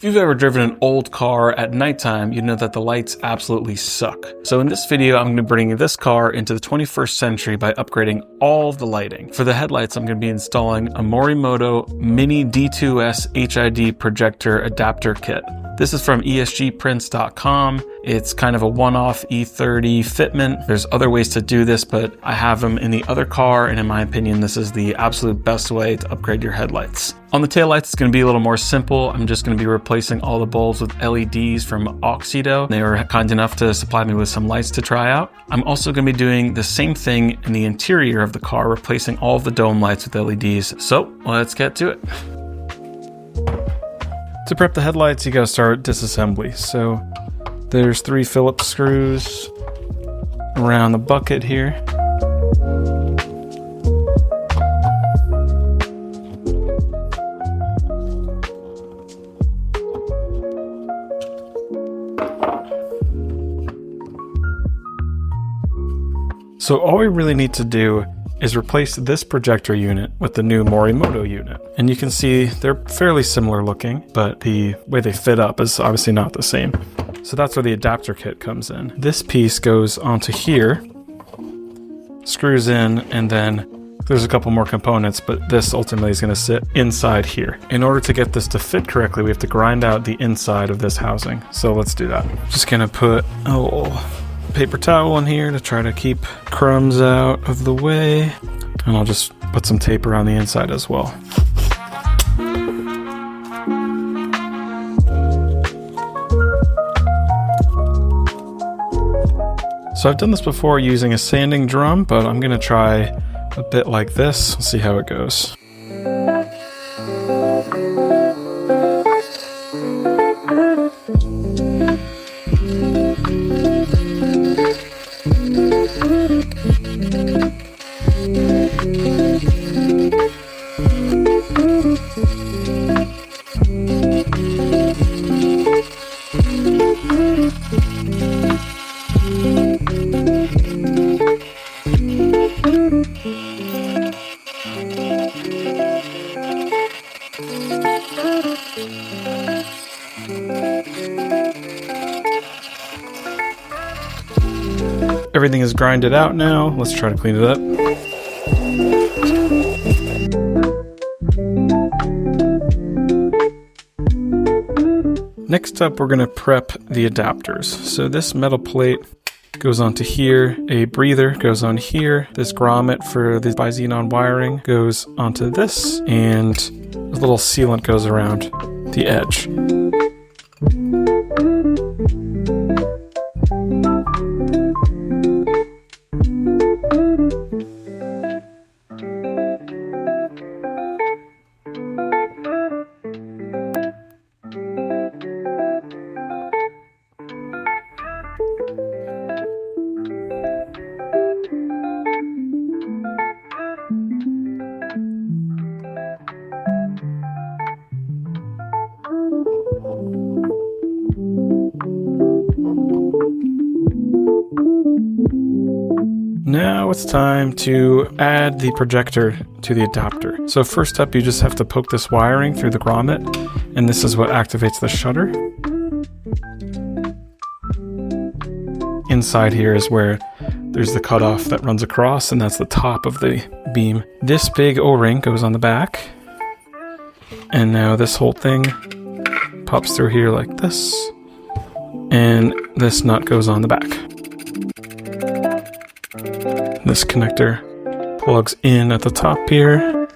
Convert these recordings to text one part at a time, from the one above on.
If you've ever driven an old car at nighttime, you know that the lights absolutely suck. So in this video, I'm going to be bringing this car into the 21st century by upgrading all of the lighting. For the headlights, I'm going to be installing a Morimoto Mini D2S HID projector adapter kit. This is from esgprints.com. It's kind of a one-off E30 fitment. There's other ways to do this, but I have them in the other car, and in my opinion, this is the absolute best way to upgrade your headlights. On the taillights, it's going to be a little more simple. I'm just going to be replacing all the bulbs with LEDs from AUXITO. They were kind enough to supply me with some lights to try out. I'm also going to be doing the same thing in the interior of the car, replacing all of the dome lights with LEDs. So let's get to it. To prep the headlights, you gotta start disassembly. So there's 3 Phillips screws around the bucket here. So all we really need to do is replace this projector unit with the new Morimoto unit. And you can see they're fairly similar looking, but the way they fit up is obviously not the same. So that's where the adapter kit comes in. This piece goes onto here, screws in, and then there's a couple more components, but this ultimately is gonna sit inside here. In order to get this to fit correctly, we have to grind out the inside of this housing. So let's do that. Just gonna put a little paper towel in here to try to keep crumbs out of the way, and I'll just put some tape around the inside as well. So I've done this before using a sanding drum, but I'm gonna try a bit like this. See how it goes. Everything is grinded out now. Let's try to clean it up. Next up, we're going to prep the adapters. So this metal plate goes onto here, a breather goes on here, this grommet for the bi-xenon wiring goes onto this, and a little sealant goes around the edge. Now it's time to add the projector to the adapter. So first up, you just have to poke this wiring through the grommet, and this is what activates the shutter. Inside here is where there's the cutoff that runs across, and that's the top of the beam. This big O-ring goes on the back, and now this whole thing pops through here like this, and this nut goes on the back. This connector plugs in at the top here.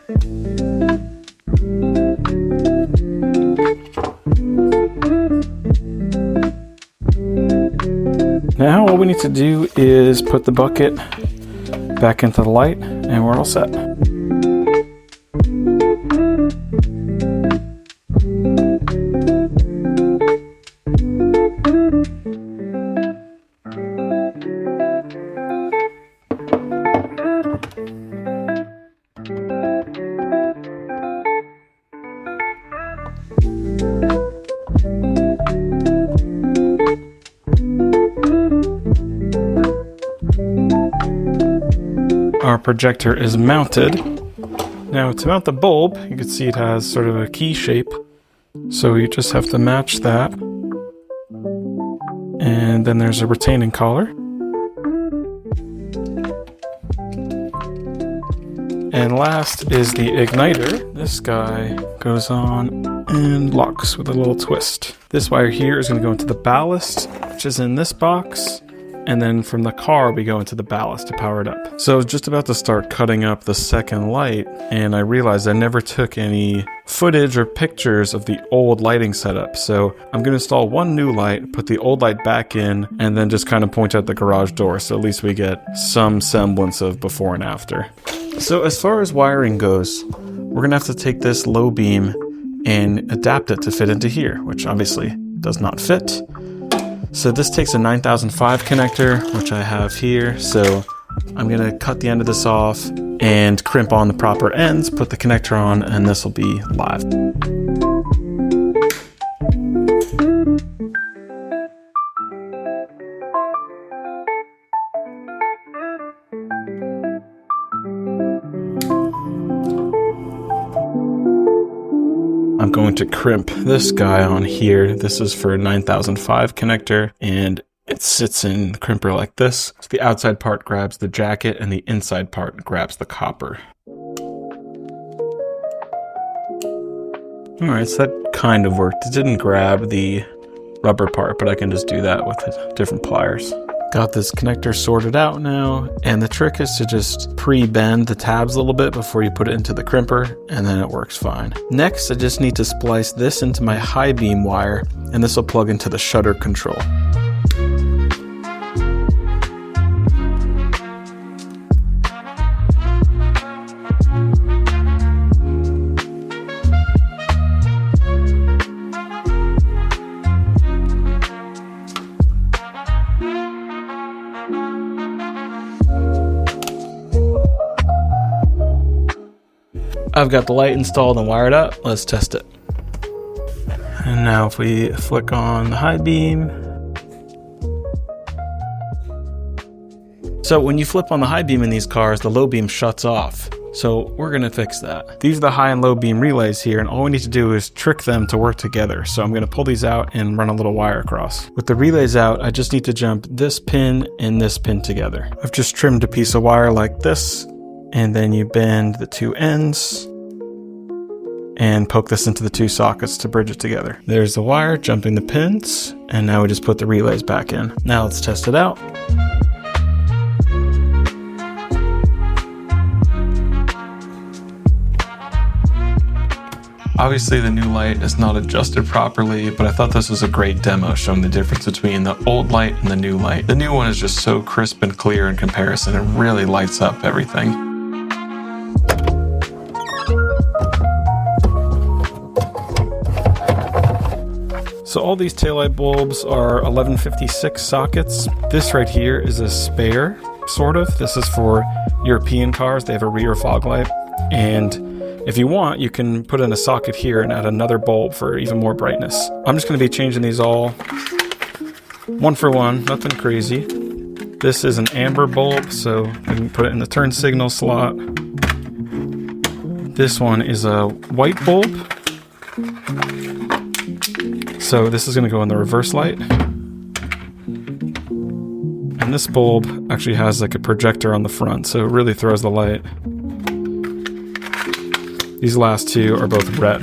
Now all we need to do is put the bucket back into the light, and we're all set. Our projector is mounted. Now to mount the bulb, you can see it has sort of a key shape So you just have to match that. And then there's a retaining collar. And last is the igniter. This guy goes on and locks with a little twist. This wire here is going to go into the ballast, which is in this box. And then from the car, we go into the ballast to power it up. So I was just about to start cutting up the second light, and I realized I never took any footage or pictures of the old lighting setup. So I'm going to install one new light, put the old light back in, and then just kind of point out the garage door. So at least we get some semblance of before and after. So as far as wiring goes, we're going to have to take this low beam and adapt it to fit into here, which obviously does not fit. So this takes a 9005 connector, which I have here. So I'm going to cut the end of this off and crimp on the proper ends, put the connector on, and this will be live. I'm going to crimp this guy on here. This is for a 9005 connector, and it sits in the crimper like this. So the outside part grabs the jacket and the inside part grabs the copper. Alright, so that kind of worked. It didn't grab the rubber part, but I can just do that with different pliers. Got this connector sorted out now, and the trick is to just pre-bend the tabs a little bit before you put it into the crimper, and then it works fine. Next, I just need to splice this into my high beam wire, and this will plug into the shutter control. I've got the light installed and wired up. Let's test it. And now if we flick on the high beam. So when you flip on the high beam in these cars, the low beam shuts off. So we're gonna fix that. These are the high and low beam relays here, and all we need to do is trick them to work together. So I'm gonna pull these out and run a little wire across. With the relays out, I just need to jump this pin and this pin together. I've just trimmed a piece of wire like this, and then you bend the two ends and poke this into the two sockets to bridge it together. There's the wire jumping the pins, and now we just put the relays back in. Now let's test it out. Obviously the new light is not adjusted properly, but I thought this was a great demo showing the difference between the old light and the new light. The new one is just so crisp and clear in comparison. It really lights up everything. So all these taillight bulbs are 1156 sockets. This right here is a spare, sort of. This is for European cars. They have a rear fog light. And if you want, you can put in a socket here and add another bulb for even more brightness. I'm just going to be changing these all one for one, nothing crazy. This is an amber bulb, so I can put it in the turn signal slot. This one is a white bulb. So this is going to go in the reverse light. And this bulb actually has like a projector on the front, so it really throws the light. These last two are both red.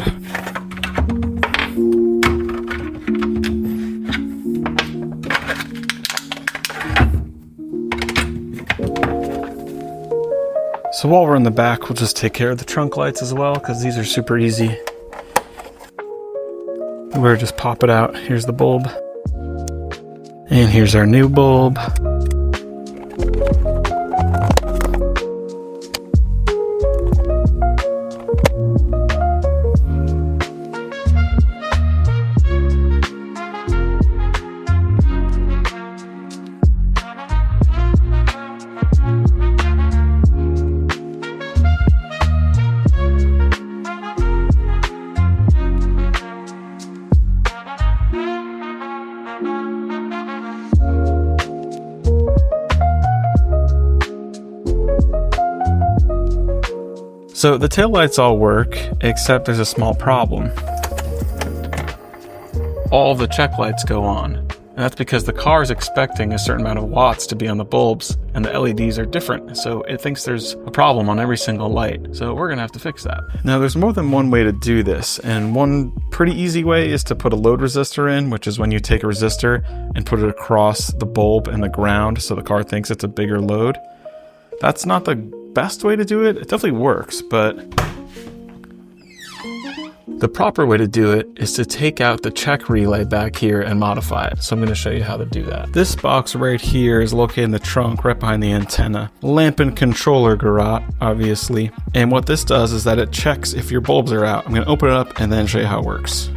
So while we're in the back, we'll just take care of the trunk lights as well, because these are super easy. We'll just pop it out. Here's the bulb. And here's our new bulb. So the taillights all work, except there's a small problem. all the check lights go on. And that's because the car is expecting a certain amount of watts to be on the bulbs, and the LEDs are different, so it thinks there's a problem on every single light. So we're gonna have to fix that. Now there's more than one way to do this, and one pretty easy way is to put a load resistor in, which is when you take a resistor and put it across the bulb and the ground so the car thinks it's a bigger load. That's not the best way to do it. It definitely works, but the proper way to do it is to take out the check relay back here and modify it. So I'm going to show you how to do that. This box right here is located in the trunk right behind the antenna. Lamp and controller garage, obviously. And what this does is that it checks if your bulbs are out. I'm going to open it up and then show you how it works.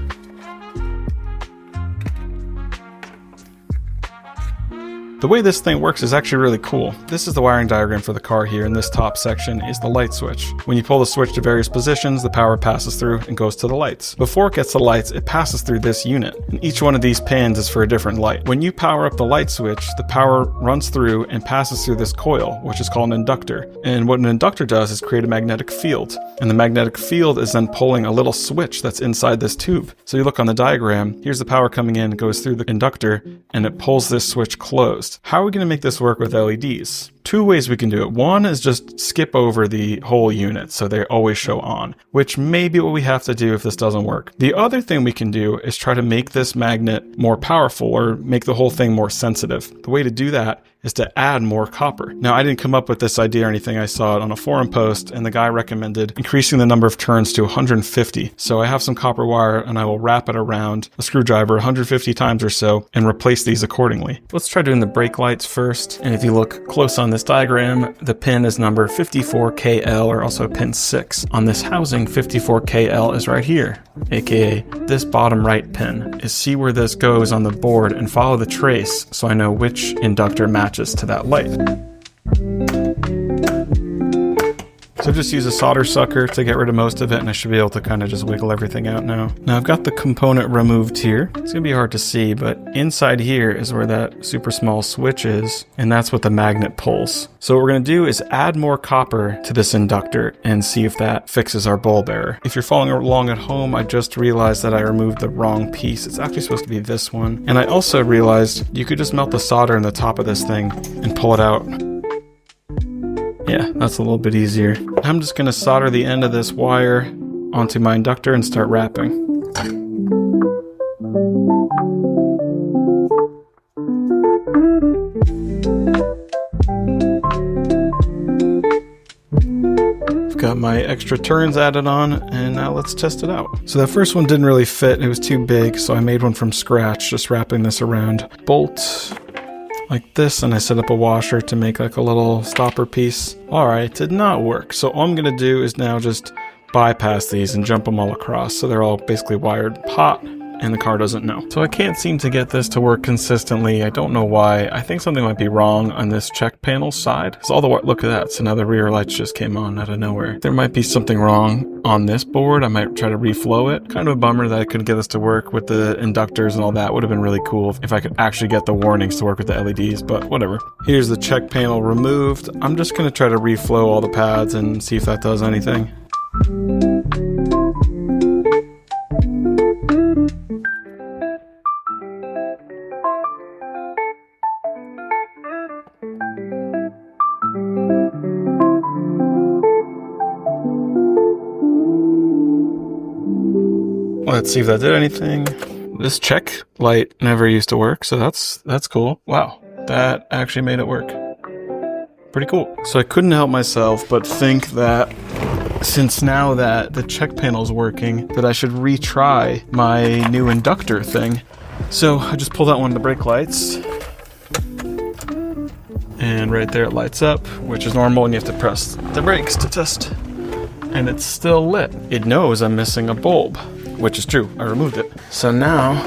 The way this thing works is actually really cool. This is the wiring diagram for the car here, and this top section is the light switch. When you pull the switch to various positions, the power passes through and goes to the lights. Before it gets to the lights, it passes through this unit, and each one of these pins is for a different light. When you power up the light switch, the power runs through and passes through this coil, which is called an inductor. And what an inductor does is create a magnetic field, and the magnetic field is then pulling a little switch that's inside this tube. So you look on the diagram, here's the power coming in, it goes through the inductor, and it pulls this switch closed. How are we going to make this work with LEDs? Two ways we can do it. One is just skip over the whole unit so they always show on, which may be what we have to do if this doesn't work. The other thing we can do is try to make this magnet more powerful or make the whole thing more sensitive. The way to do that is to add more copper. Now, I didn't come up with this idea or anything. I saw it on a forum post, and the guy recommended increasing the number of turns to 150. So I have some copper wire, and I will wrap it around a screwdriver 150 times or so and replace these accordingly. Let's try doing the brake lights first. And if you look close on this diagram, the pin is number 54KL, or also pin 6. On this housing, 54KL is right here, aka this bottom right pin. Is see where this goes on the board and follow the trace so I know which inductor matches to that light. So just use a solder sucker to get rid of most of it, and I should be able to kind of just wiggle everything out now. Now I've got the component removed here. It's gonna be hard to see, but inside here is where that super small switch is, and that's what the magnet pulls. So what we're gonna do is add more copper to this inductor and see if that fixes our bulb error. If you're following along at home, I just realized that I removed the wrong piece. It's actually supposed to be this one. And I also realized you could just melt the solder in the top of this thing and pull it out. Yeah, that's a little bit easier. I'm just going to solder the end of this wire onto my inductor and start wrapping. I've got my extra turns added on, and now let's test it out. So that first one didn't really fit, it was too big, so I made one from scratch, just wrapping this around bolt like this, and I set up a washer to make like a little stopper piece. Alright, did not work. So all I'm gonna do is now just bypass these and jump them all across so they're all basically wired hot and the car doesn't know. So I can't seem to get this to work consistently. I don't know why. I think something might be wrong on this check panel side. So look at that. So now the rear lights just came on out of nowhere. There might be something wrong on this board. I might try to reflow it. Kind of a bummer that I couldn't get this to work with the inductors and all that. Would have been really cool if I could actually get the warnings to work with the LEDs, but whatever. Here's the check panel removed. I'm just going to try to reflow all the pads and see if that does anything. Let's see if that did anything. This check light never used to work, so that's cool. Wow, that actually made it work. Pretty cool. So I couldn't help myself but think that since now that the check panel is working, that I should retry my new inductor thing. So I just pulled out one of the brake lights, and right there it lights up, which is normal, and you have to press the brakes to test. And it's still lit. It knows I'm missing a bulb, which is true. I removed it. So now,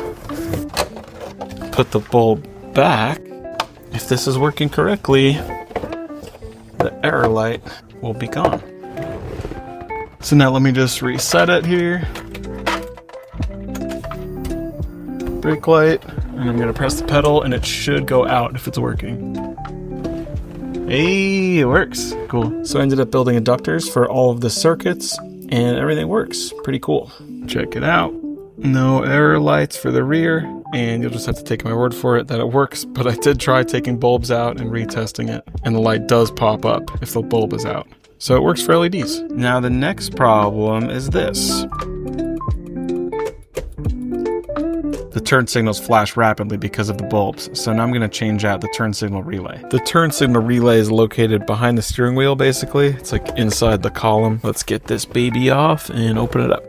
put the bulb back. If this is working correctly, the error light will be gone. So now let me just reset it here. Brake light, and I'm gonna press the pedal and it should go out if it's working. Hey, it works. Cool. So I ended up building inductors for all of the circuits and everything works. Pretty cool. Check it out. No error lights for the rear, and you'll just have to take my word for it that it works, but I did try taking bulbs out and retesting it, and the light does pop up if the bulb is out. So it works for LEDs. Now the next problem is this. The turn signals flash rapidly because of the bulbs, so now I'm going to change out the turn signal relay. The turn signal relay is located behind the steering wheel, basically. It's like inside the column. Let's get this baby off and open it up.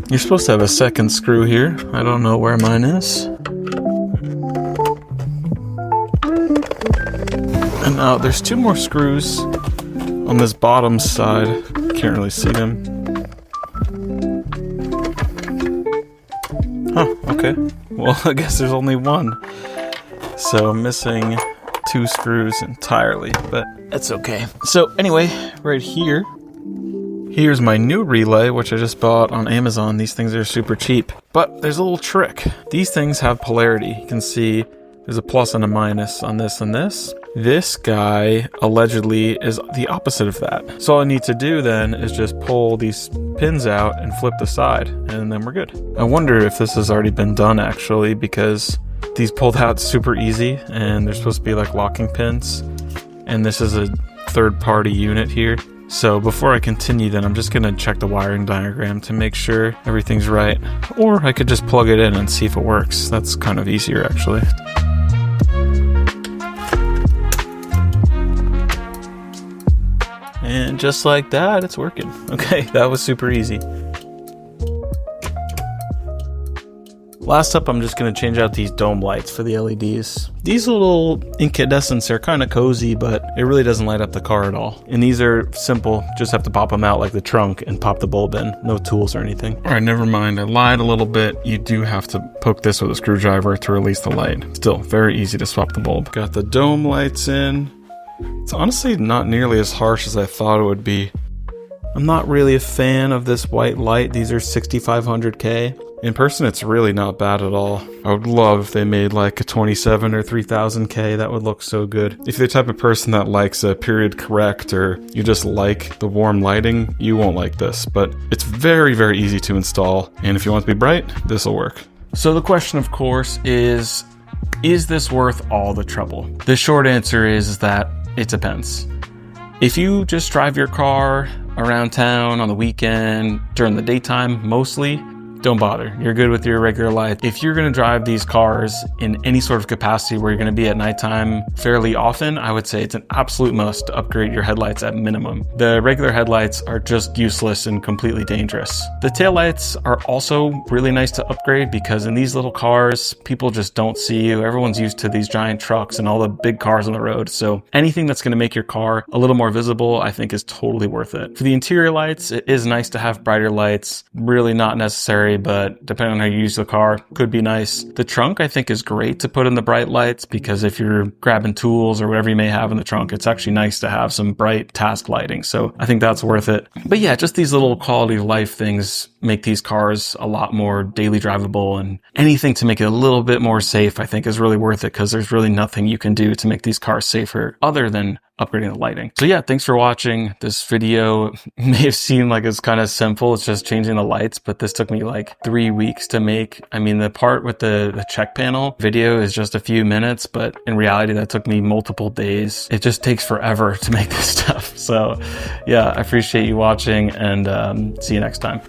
You're supposed to have a second screw here. I don't know where mine is. And now there's two more screws on this bottom side. Can't really see them. Huh, okay. Well, I guess there's only one. So I'm missing two screws entirely, but that's okay. So anyway, right here, here's my new relay, which I just bought on Amazon. These things are super cheap. But there's a little trick. These things have polarity. You can see there's a plus and a minus on this and this. This guy allegedly is the opposite of that. So all I need to do then is just pull these pins out and flip the side, and then we're good. I wonder if this has already been done actually, because these pulled out super easy and they're supposed to be like locking pins. And this is a third-party unit here. So before I continue then, I'm just going to check the wiring diagram to make sure everything's right. Or I could just plug it in and see if it works. That's kind of easier actually. And just like that, it's working. Okay, that was super easy. Last up, I'm just going to change out these dome lights for the LEDs. These little incandescents are kind of cozy, but it really doesn't light up the car at all. And these are simple, just have to pop them out like the trunk and pop the bulb in. No tools or anything. All right, never mind. I lied a little bit. You do have to poke this with a screwdriver to release the light. Still, very easy to swap the bulb. Got the dome lights in. It's honestly not nearly as harsh as I thought it would be. I'm not really a fan of this white light. These are 6500K. In person, it's really not bad at all. I would love if they made like a 27 or 3000K. That would look so good. If you're the type of person that likes a period correct, or you just like the warm lighting, you won't like this. But it's very, very easy to install. And if you want it to be bright, this will work. So the question, of course, is this worth all the trouble? The short answer is that it depends. If you just drive your car around town on the weekend, during the daytime mostly, don't bother. You're good with your regular light. If you're going to drive these cars in any sort of capacity where you're going to be at nighttime fairly often, I would say it's an absolute must to upgrade your headlights at minimum. The regular headlights are just useless and completely dangerous. The taillights are also really nice to upgrade because in these little cars, people just don't see you. Everyone's used to these giant trucks and all the big cars on the road. So anything that's going to make your car a little more visible, I think is totally worth it. For the interior lights, it is nice to have brighter lights. Really not necessary, but depending on how you use the car, could be nice. The trunk, I think, is great to put in the bright lights because if you're grabbing tools or whatever you may have in the trunk, it's actually nice to have some bright task lighting. So I think that's worth it. But yeah, just these little quality of life things make these cars a lot more daily drivable, and anything to make it a little bit more safe, I think, is really worth it because there's really nothing you can do to make these cars safer other than upgrading the lighting. So yeah, thanks for watching. This video may have seemed like it's kind of simple. It's just changing the lights, but this took me like 3 weeks to make. I mean, the part with the check panel video is just a few minutes, but in reality, that took me multiple days. It just takes forever to make this stuff. So yeah, I appreciate you watching, and see you next time.